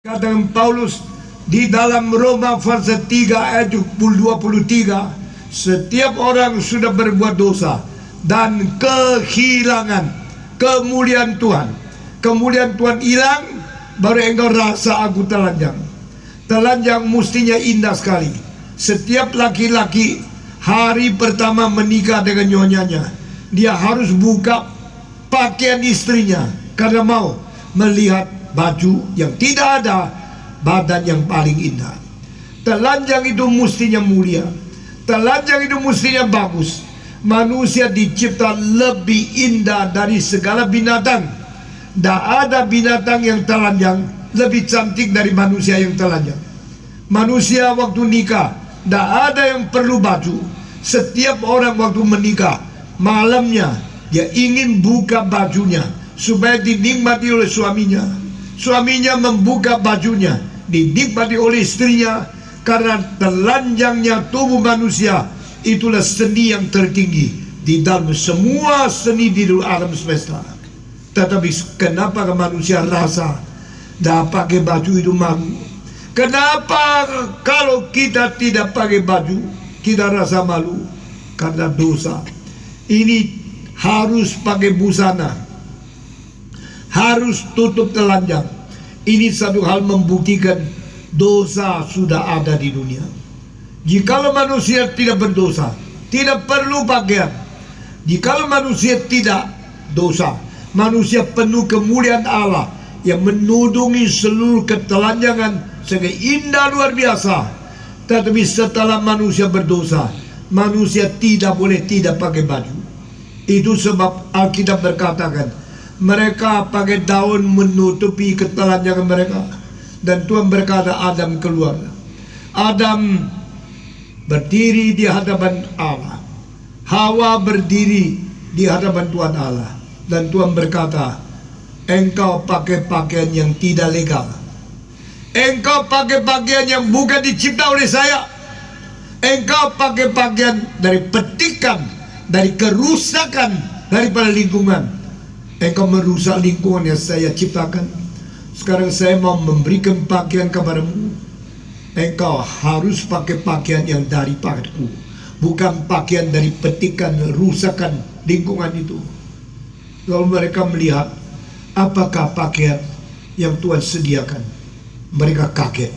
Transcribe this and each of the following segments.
Kata Paulus di dalam Roma pasal 3 ayat 23, setiap orang sudah berbuat dosa dan kehilangan kemuliaan Tuhan. Kemuliaan Tuhan hilang, baru engkau rasa aku telanjang. Telanjang mestinya indah sekali. Setiap laki-laki hari pertama menikah dengan nyonyanya, dia harus buka pakaian istrinya karena mau melihat baju yang tidak ada badan yang paling indah. Telanjang itu mestinya mulia. Telanjang itu mestinya bagus. Manusia dicipta lebih indah dari segala binatang. Tidak ada binatang yang telanjang lebih cantik dari manusia yang telanjang. Manusia waktu nikah tidak ada yang perlu baju. Setiap orang waktu menikah malamnya dia ingin buka bajunya supaya dinikmati oleh suaminya. Suaminya membuka bajunya, dinikmati oleh istrinya. Karena telanjangnya tubuh manusia itulah seni yang tertinggi di dalam semua seni di alam semesta. Tetapi kenapa manusia rasa dah pakai baju itu malu? Kenapa kalau kita tidak pakai baju kita rasa malu? Karena dosa. Ini harus pakai busana, harus tutup telanjang. Ini satu hal membuktikan dosa sudah ada di dunia. Jikalau manusia tidak berdosa, tidak perlu pakaian. Jikalau manusia tidak dosa, manusia penuh kemuliaan Allah yang menudungi seluruh ketelanjangan sehingga indah luar biasa. Tetapi setelah manusia berdosa, manusia tidak boleh tidak pakai baju. Itu sebab Alkitab berkatakan mereka pakai daun menutupi ketelanjangan mereka. Dan Tuhan berkata Adam keluar. Adam berdiri di hadapan Allah, Hawa berdiri di hadapan Tuhan Allah. Dan Tuhan berkata, engkau pakai pakaian yang tidak legal. Engkau pakai pakaian yang bukan dicipta oleh saya. Engkau pakai pakaian dari petikan, dari kerusakan daripada lingkungan. Engkau merusak lingkungan yang saya ciptakan. Sekarang saya mau memberikan pakaian kepadamu. Engkau harus pakai pakaian yang daripadaku, bukan pakaian dari petikan rusakan lingkungan itu. Lalu mereka melihat apakah pakaian yang Tuhan sediakan. Mereka kaget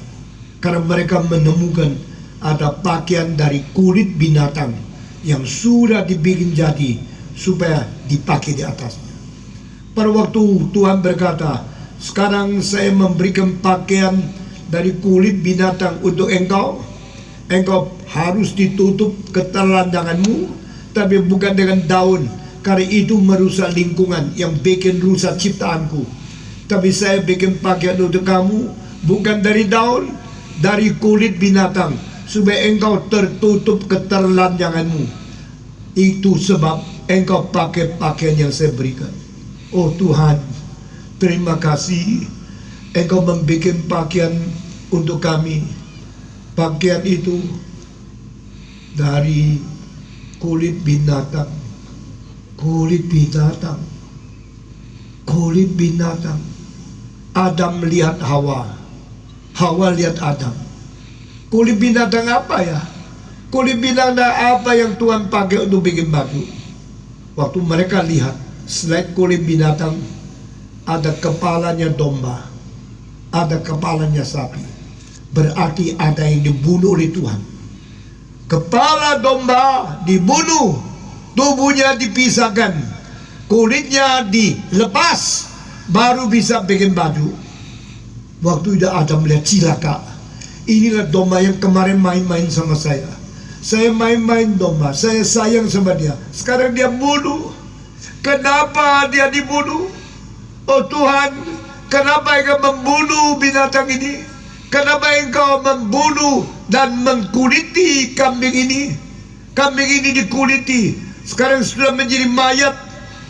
karena mereka menemukan ada pakaian dari kulit binatang yang sudah dibikin jadi supaya dipakai di atasnya. Pada waktu Tuhan berkata, sekarang saya memberikan pakaian dari kulit binatang untuk engkau. Engkau harus ditutup ketelanjanganmu, tapi bukan dengan daun, karena itu merusak lingkungan yang bikin rusak ciptaanku. Tapi saya bikin pakaian untuk kamu, bukan dari daun, dari kulit binatang, supaya engkau tertutup ketelanjanganmu. Itu sebab engkau pakai pakaian yang saya berikan. Oh Tuhan, terima kasih engkau membuat pakaian untuk kami. Pakaian itu dari kulit binatang. Kulit binatang. Kulit binatang. Adam melihat Hawa, Hawa lihat Adam. Kulit binatang apa ya? Kulit binatang apa yang Tuhan pakai untuk bikin baju? Waktu mereka lihat, selain kulit binatang, ada kepalanya domba, ada kepalanya sapi. Berarti ada yang dibunuh oleh Tuhan. Kepala domba dibunuh, tubuhnya dipisahkan, kulitnya dilepas, baru bisa bikin baju. Waktu itu Adam melihat cilaka. Inilah domba yang kemarin main-main sama saya. Saya main-main domba, saya sayang sama dia. Sekarang dia bunuh. Kenapa dia dibunuh? Oh Tuhan, kenapa engkau membunuh binatang ini? Kenapa engkau membunuh dan mengkuliti kambing ini? Kambing ini dikuliti. Sekarang sudah menjadi mayat.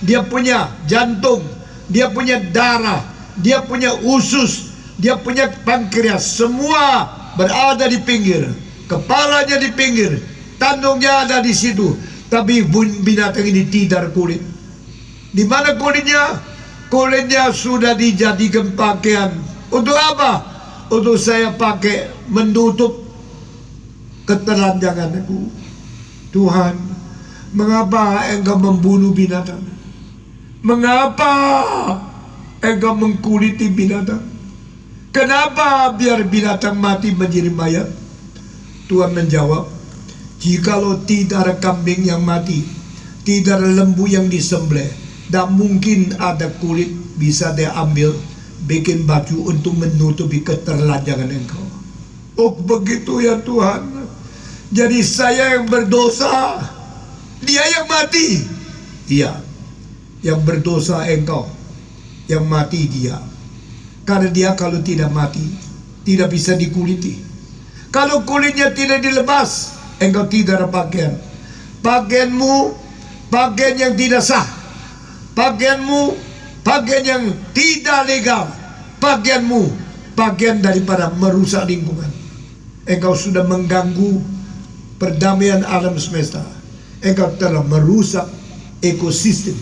Dia punya jantung, dia punya darah, dia punya usus, dia punya pankreas. Semua berada di pinggir. Kepalanya di pinggir, tanduknya ada di situ. Tapi binatang ini tidak kulit. Di mana kulitnya? Kulitnya sudah dijadikan pakaian. Untuk apa? untuk saya pakai menutup ketelanjangan aku. Tuhan, mengapa Engkau membunuh binatang? Mengapa Engkau mengkuliti binatang? Kenapa biar binatang mati menjadi mayat? Tuhan menjawab, jikalau tidak ada kambing yang mati, tidak ada lembu yang disembelih, tak mungkin ada kulit bisa dia ambil, bikin baju untuk menutupi keterlanjangan engkau. Oh begitu ya Tuhan. Jadi saya yang berdosa, dia yang mati. Iya, yang berdosa engkau, yang mati dia. Karena dia kalau tidak mati, tidak bisa dikuliti. Kalau kulitnya tidak dilepas, engkau tidak ada pakaian. Pakaianmu, pakaian yang tidak sah. Pakaianmu, pakaian yang tidak legal. Pakaianmu, pakaian daripada merusak lingkungan. Engkau sudah mengganggu perdamaian alam semesta. Engkau telah merusak ekosistem.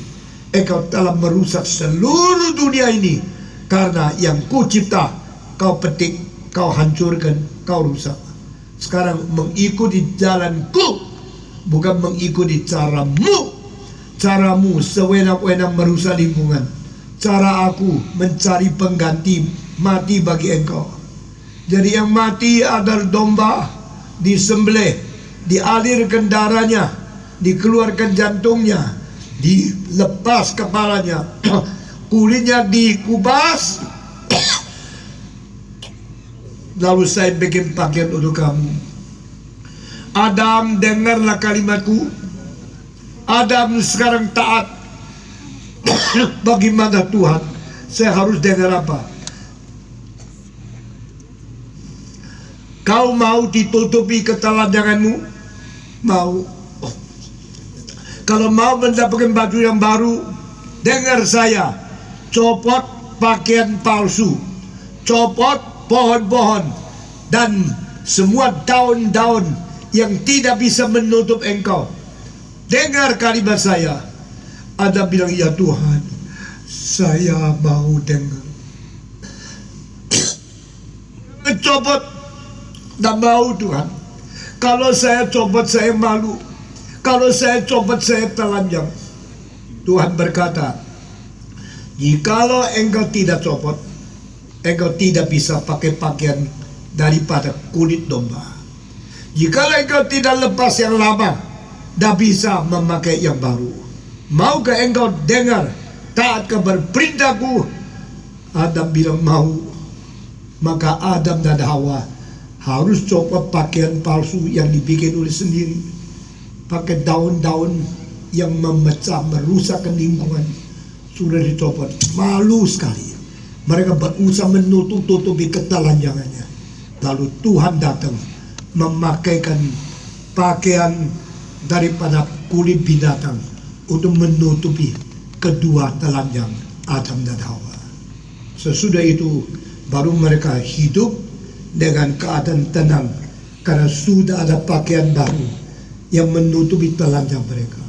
Engkau telah merusak seluruh dunia ini. Karena yang ku cipta, kau petik, kau hancurkan, kau rusak. Sekarang mengikuti jalanku, bukan mengikuti caramu. Caramu sewenang-wenang merusak lingkungan. Cara aku mencari pengganti mati bagi engkau. Jadi yang mati adalah domba, disembelih, dialirkan darahnya, dikeluarkan jantungnya, dilepas kepalanya, kulitnya dikupas, lalu saya bikin pakaian untuk kamu. Adam, dengarlah kalimatku. Adam sekarang taat. Bagaimana Tuhan? Saya harus dengar apa? Kau mau ditutupi ketelanjanganmu? Mau. Oh. Kalau mau mendapatkan baju yang baru, dengar saya. Copot pakaian palsu, copot pohon-pohon, dan semua daun-daun yang tidak bisa menutup engkau. Dengar kalimat saya. Ada bilang, ya Tuhan, saya mau dengar. Copot, tak mau Tuhan. Kalau saya copot, saya malu. Kalau saya copot, saya telanjang. Tuhan berkata, jikalau engkau tidak copot, engkau tidak bisa pakai pakaian daripada kulit domba. Jikalau engkau tidak lepas yang lama, tak bisa memakai yang baru. Maukah engkau dengar, taat kepada perintahku? Adam bilang mau. Maka Adam dan Hawa harus copot pakaian palsu yang dibikin oleh sendiri. Pakai daun-daun yang memecah, merusakkan lingkungan. Sudah dicopot. Malu sekali. Mereka berusaha menutup-tutupi ketelanjangannya. Lalu Tuhan datang memakaikan pakaian daripada kulit binatang untuk menutupi kedua telanjang Adam dan Hawa. Sesudah itu baru mereka hidup dengan keadaan tenang karena sudah ada pakaian baru yang menutupi telanjang mereka.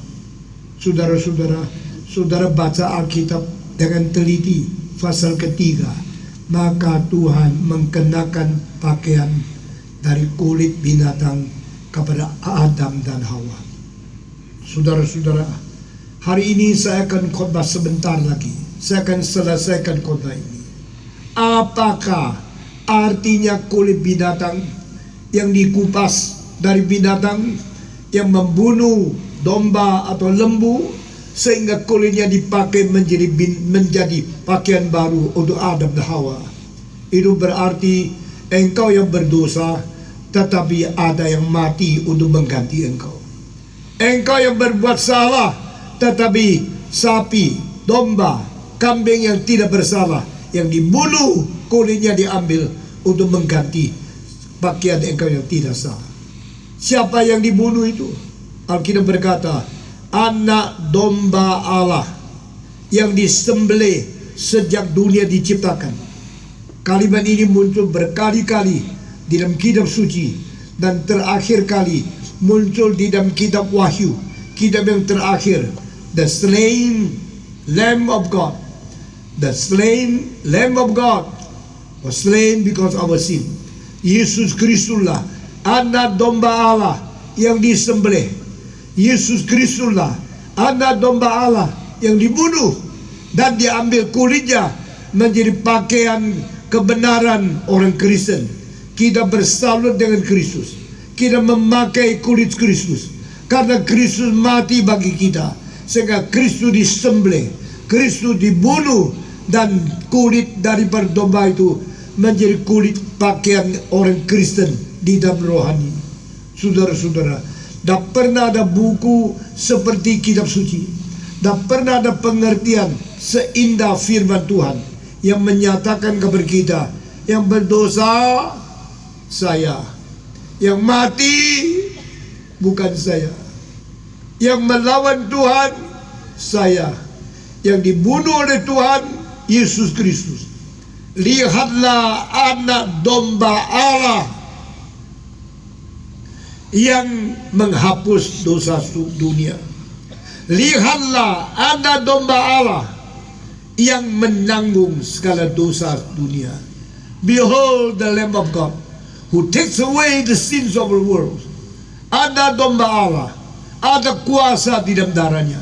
Saudara-saudara, saudara baca Alkitab dengan teliti pasal ketiga, maka Tuhan mengenakan pakaian dari kulit binatang kepada Adam dan Hawa. Saudara-saudara, hari ini saya akan khotbah sebentar lagi. Saya akan selesaikan khotbah ini. Apakah artinya kulit binatang yang dikupas dari binatang yang membunuh domba atau lembu sehingga kulitnya dipakai menjadi pakaian baru untuk Adam dan Hawa? Itu berarti engkau yang berdosa, tetapi ada yang mati untuk mengganti engkau. Engkau yang berbuat salah, tetapi sapi, domba, kambing yang tidak bersalah, yang dibunuh, kulitnya diambil untuk mengganti pakaian engkau yang tidak sah. Siapa yang dibunuh itu? Alkitab berkata, anak domba Allah yang disembelih sejak dunia diciptakan. Kalimat ini muncul berkali-kali di dalam kitab suci, dan terakhir kali muncul di dalam kitab Wahyu, kitab yang terakhir, the slain Lamb of God, the slain Lamb of God, was slain because of our sin. Yesus Kristuslah anak domba Allah yang disembelih. Yesus Kristuslah anak domba Allah yang dibunuh dan diambil kulitnya menjadi pakaian kebenaran orang Kristen. Kita bersalut dengan Kristus. Kita memakai kulit Kristus karena Kristus mati bagi kita, sehingga Kristus disembelih, Kristus dibunuh, dan kulit daripada domba itu menjadi kulit pakaian orang Kristen di dalam rohani. Saudara-saudara, tak pernah ada buku seperti kitab suci, tak pernah ada pengertian seindah firman Tuhan yang menyatakan kepada kita, yang berdosa saya, yang mati bukan saya, yang melawan Tuhan saya, yang dibunuh oleh Tuhan Yesus Kristus. Lihatlah anak domba Allah yang menghapus dosa dunia. Lihatlah anak domba Allah yang menanggung segala dosa dunia. Behold the Lamb of God who takes away the sins of the world. Ada domba Allah, ada kuasa di dalam darahnya.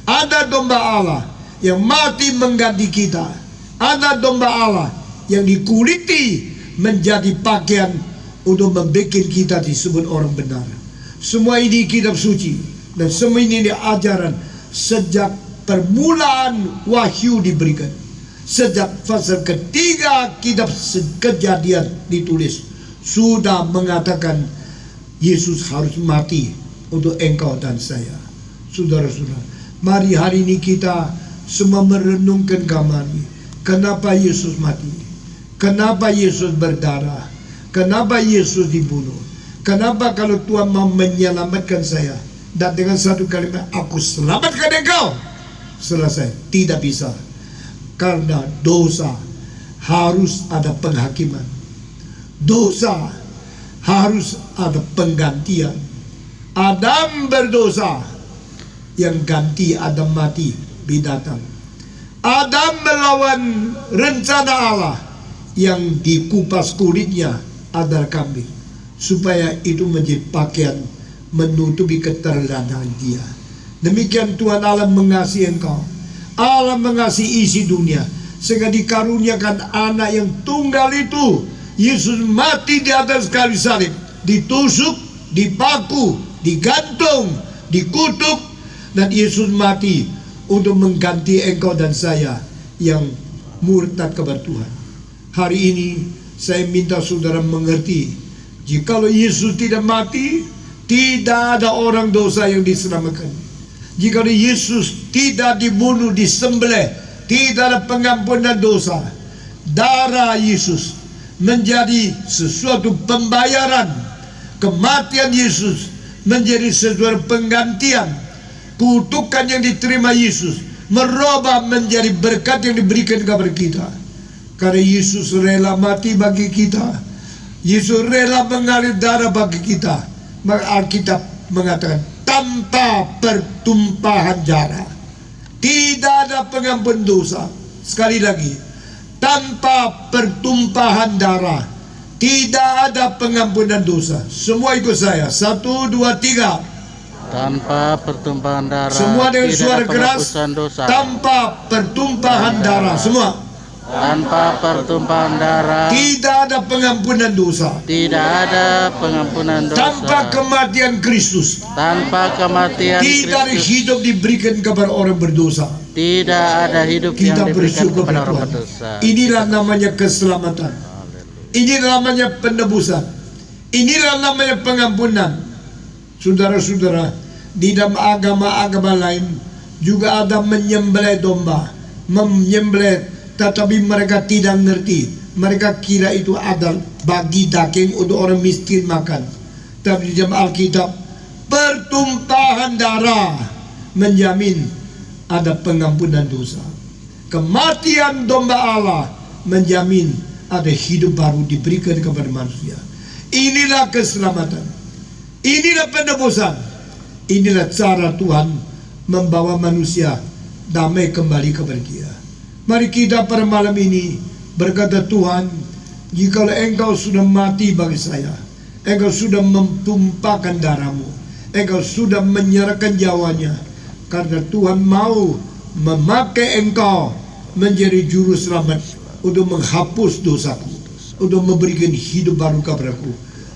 Ada domba Allah yang mati mengganti kita. Ada domba Allah yang dikuliti menjadi pakaian untuk membuat kita disebut orang benar. Semua ini kitab suci, dan semua ini ajaran sejak permulaan wahyu diberikan. Sejak fase ketiga kitab Kejadian ditulis, sudah mengatakan Yesus harus mati untuk engkau dan saya. Saudara-saudara, mari hari ini kita semua merenungkan kembali. Kenapa Yesus mati? Kenapa Yesus berdarah? Kenapa Yesus dibunuh? Kenapa kalau Tuhan mau menyelamatkan saya dan dengan satu kalimat, aku selamatkan engkau, selesai? Tidak bisa. Karena dosa harus ada penghakiman. Dosa harus ada penggantian. Adam berdosa, yang ganti Adam mati, binatang. Adam melawan rencana Allah, yang dikupas kulitnya adalah kambing, supaya itu menjadi pakaian menutupi keterlaluan dia. Demikian Tuhan Allah mengasihi engkau. Allah mengasihi isi dunia, sehingga dikaruniakan anak yang tunggal itu. Yesus mati di atas kayu salib, ditusuk, dipaku, digantung, dikutuk, dan Yesus mati untuk mengganti engkau dan saya yang murtad kepada Tuhan. Hari ini saya minta saudara mengerti, jikalau Yesus tidak mati, tidak ada orang dosa yang diselamatkan. Jikalau Yesus tidak dibunuh, disembelih, tidak ada pengampunan dosa. Darah Yesus menjadi sesuatu pembayaran. Kematian Yesus menjadi sesuatu penggantian. Kutukan yang diterima Yesus merubah menjadi berkat yang diberikan kepada kita. Karena Yesus rela mati bagi kita, Yesus rela mengalir darah bagi kita. Maka Alkitab mengatakan, tanpa pertumpahan darah tidak ada pengampun dosa. Sekali lagi, tanpa pertumpahan darah tidak ada pengampunan dosa. Semua ikut saya, 1, 2, 3. Tanpa pertumpahan darah semua dengan suara keras, dosa. Tanpa pertumpahan darah. Semua. Tanpa pertumpahan darah tidak ada pengampunan dosa. Tidak ada pengampunan dosa. Tanpa kematian Kristus, tanpa kematian tidak ada Kristus, hidup diberikan kepada orang berdosa. tidak ada hidup Kita yang diberikan bersyukur kepada kepada orang Tuhan. berdosa. Inilah namanya keselamatan. Inilah namanya penebusan. Inilah namanya pengampunan. Saudara-saudara, di dalam agama-agama lain juga ada menyembelih domba, menyembelih, tetapi mereka tidak ngerti. Mereka kira itu ada bagi daging untuk orang miskin makan. Tapi di dalam Alkitab, pertumpahan darah menjamin ada pengampunan dosa. Kematian domba Allah menjamin ada hidup baru diberikan kepada manusia. Inilah keselamatan. Inilah penebusan. Inilah cara Tuhan membawa manusia damai kembali kepada Dia. Mari kita pada malam ini berkata, Tuhan, Jikalau engkau sudah mati bagi saya, engkau sudah menumpahkan darahmu, engkau sudah menyerahkan nyawanya, karena Tuhan mau memakai engkau menjadi juru selamat untuk menghapus dosaku, untuk memberikan hidup baru kepadaku.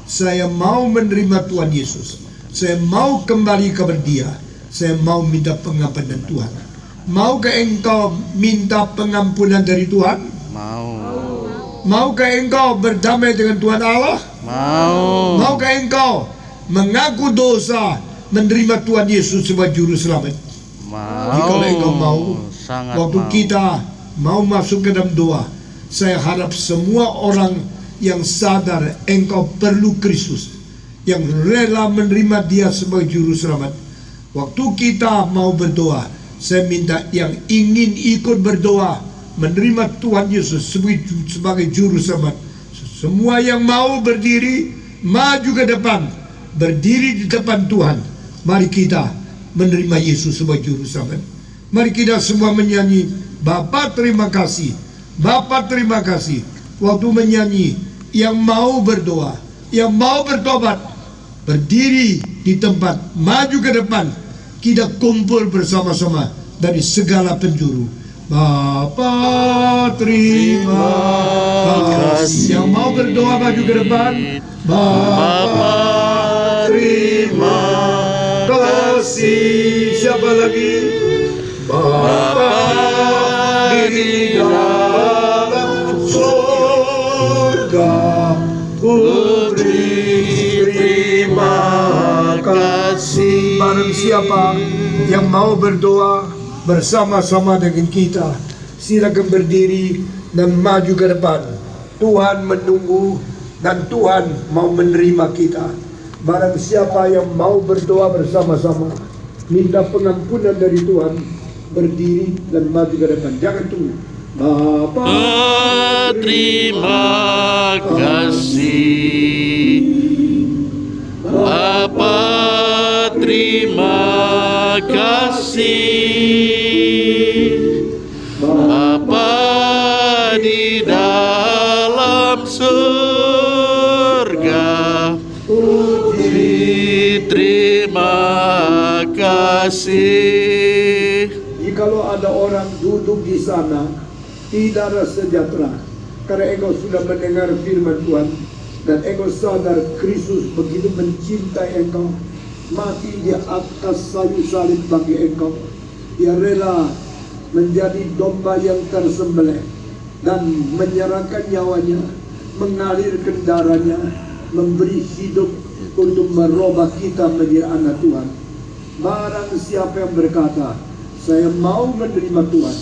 Saya mau menerima Tuhan Yesus. Saya mau kembali kepada Dia. Saya mau minta pengampunan Tuhan. Maukah engkau minta pengampunan dari Tuhan? Mau. Maukah engkau berdamai dengan Tuhan Allah? Mau. Maukah engkau mengaku dosa, menerima Tuhan Yesus sebagai juru selamat? Mau. Jikalau engkau mau, Sangat waktu mau. kita mau masuk ke dalam doa, saya harap semua orang yang sadar engkau perlu Kristus, yang rela menerima Dia sebagai juru selamat. Waktu kita mau berdoa, saya minta yang ingin ikut berdoa, menerima Tuhan Yesus sebagai juru selamat, semua yang mau berdiri, maju ke depan, berdiri di depan Tuhan. Mari kita menerima Yesus sebagai juru selamat. Mari kita semua menyanyi, Bapa terima kasih, Bapa terima kasih. Waktu menyanyi, yang mau berdoa, yang mau bertobat, berdiri di tempat, maju ke depan. Kita kumpul bersama-sama dari segala penjuru. Bapa terima kasih. Yang mau berdoa maju ke depan. Bapa terima kasih. Siapa lagi? Bapa di dalam surga, ku terima kasih. Barang siapa yang mau berdoa bersama-sama dengan kita, silakan berdiri dan maju ke depan. Tuhan menunggu dan Tuhan mau menerima kita. Barang siapa yang mau berdoa bersama-sama, minta pengampunan dari Tuhan, berdiri dan maju ke depan. Jangan tunggu. Bapa Terima kasih. Bapa terima kasih. Bapa di dalam surga, terima kasih. Jikalau ada orang duduk di sana tidak ada sejahtera, karena engkau sudah mendengar firman Tuhan dan engkau sadar Kristus begitu mencintai engkau, mati di atas kayu salib bagi engkau. Dia rela menjadi domba yang tersembelih dan menyerahkan nyawanya, mengalirkan darahnya, memberi hidup untuk merubah kita menjadi anak Tuhan. Barang siapa yang berkata, saya mau menerima Tuhan,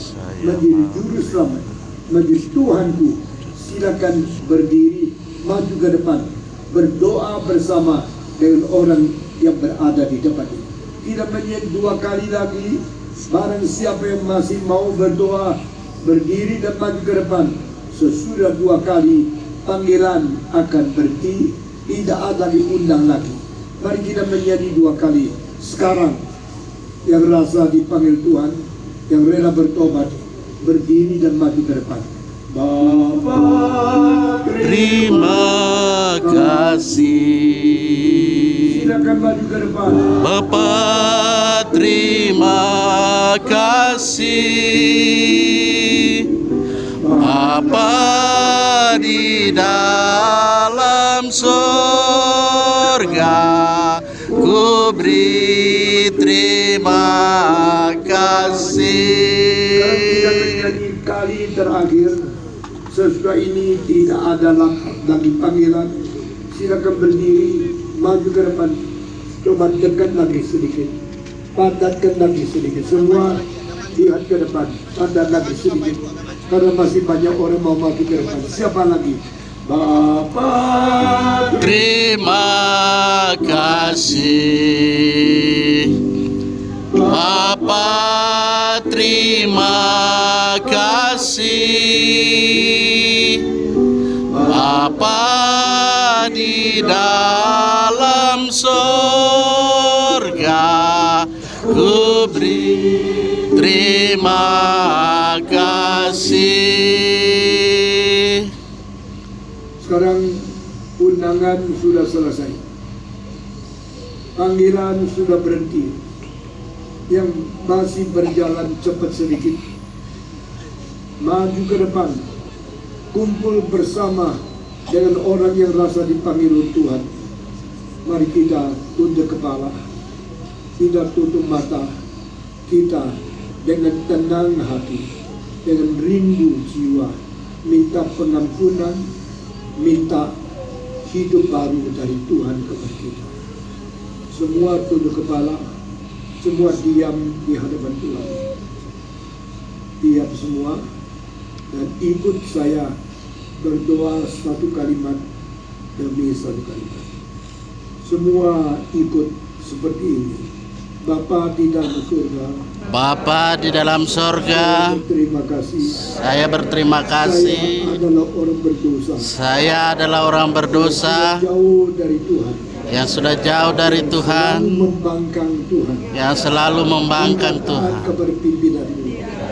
menjadi juru selamat, menjadi Tuhanku, silakan berdiri, maju ke depan, berdoa bersama dengan orang yang berada di depan ini. Kita menyanyi dua kali lagi. Barang siapa yang masih mau berdoa, berdiri dan maju ke depan. Sesudah dua kali, panggilan akan berhenti, tidak ada diundang lagi. Mari kita menyanyi dua kali. Sekarang yang rasa dipanggil Tuhan, yang rela bertobat, berdiri dan maju ke depan. Bapa Terima kasih. silakan maju ke depan. Bapa terima kasih. Bapa di dalam surga, ku beri terima kasih. Kita menyanyi kali terakhir. Sesudah ini tidak ada lagi panggilan. Silakan berdiri, maju ke depan. Coba dekat lagi sedikit, padatkan lagi sedikit. Semua lihat ke depan, padat lagi sedikit. Karena masih banyak orang mau maju ke depan. Siapa lagi? Bapa Terima kasih. Bapa terima kasih. Bapa di dalam surga, ku beri terima kasih. Sekarang undangan sudah selesai, panggilan sudah berhenti. Yang masih berjalan cepat sedikit, maju ke depan, kumpul bersama dengan orang yang rasa dipanggil oleh Tuhan. Mari kita tunduk kepala, tidak tutup mata, kita dengan tenang hati, dengan rindu jiwa, minta pengampunan, minta hidup baru dari Tuhan kepada kita. Semua tunduk kepala, semua diam di hadapan Tuhan. Diam semua dan ikut saya berdoa satu kalimat demi satu kalimat. Semua ikut seperti ini. Bapa di dalam surga, Bapa di dalam sorga, terima kasih. saya berterima kasih. Saya adalah orang berdosa. Saya adalah orang berdosa Jauh dari Tuhan. yang sudah jauh dari Selalu Tuhan, membangkang Tuhan. yang selalu membangkang Taat Tuhan. kepada pimpinanmu.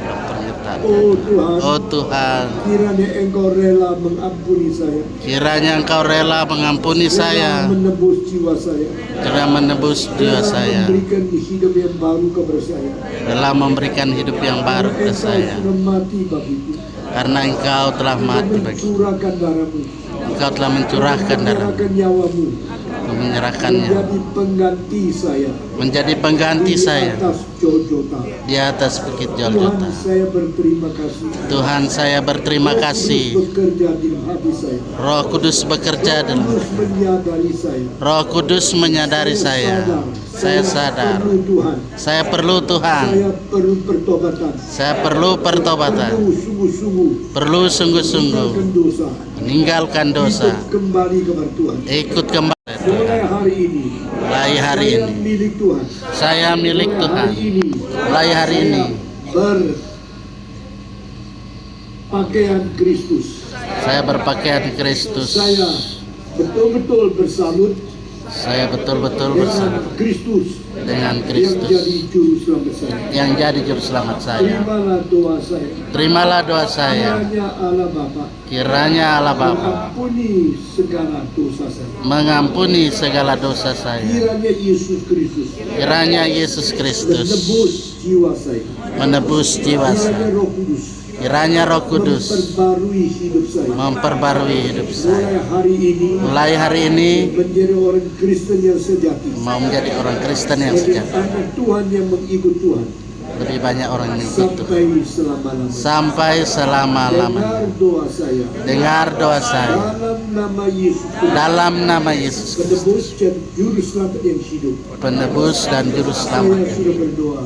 Pernyataan. Oh Tuhan, Oh Tuhan, kiranya Engkau rela mengampuni saya, kiranya Engkau rela mengampuni rela saya, menebus jiwa saya, rela menebus jiwa rela saya, memberikan hidup yang baru kepada saya. rela memberikan hidup yang baru Karena kepada Engkau saya. sudah mati bagiku. Karena Engkau telah mati bagi, Mencurahkan darahmu, Engkau telah mencurahkan darah, menyerahkan nyawamu, menyerahkannya menjadi pengganti saya menjadi pengganti di saya atas Jojota. di atas bukit Tuhan, Jolgota. saya berterima kasih. Tuhan, saya berterima Roh Kudus kasih. bekerja di hati saya. Roh Kudus bekerja dalam, Kudus menyadari saya. Roh Kudus menyadari saya. Saya sadar, perlu Tuhan. saya perlu Tuhan, Saya perlu pertobatan. saya perlu pertobatan, Perlu sungguh-sungguh perlu sungguh-sungguh meninggalkan dosa. meninggalkan dosa, Hidup kembali kepada Tuhan. ikut kembali Mulai hari ini, mulai hari saya ini. milik Tuhan. Saya milik Mulai Tuhan. hari ini, Mulai hari ini berpakaian Kristus. saya berpakaian Kristus. Saya betul-betul bersalut Saya betul-betul dengan bersama Kristus dengan yang Kristus jadi juru selamat saya. yang jadi juru selamat saya. Terimalah doa saya. Terimalah doa saya. Kiranya Allah Bapa Kiranya Allah Bapa mengampuni segala dosa saya. mengampuni segala dosa saya. Kiranya Yesus Kristus Kiranya Yesus Kristus menebus jiwa saya. menebus jiwa Kiranya saya. Roh Kudus Kiranya Roh Kudus memperbarui hidup saya. memperbarui hidup Mulai saya. hari ini Mulai hari ini menjadi orang Kristen yang sejati. mau menjadi orang Kristen yang Menjadi sejati. anak Tuhan yang mengikut Tuhan Lebih banyak orang yang ikut Tuhan. sampai selama-lamanya. Sampai selama-lamanya. Dengar doa saya. Dengar doa saya Dalam nama Yesus Kristus. dalam nama Yesus Kristus, Penebus dan juru selamat yang hidup. penebus dan juru Saya selamat. sudah berdoa.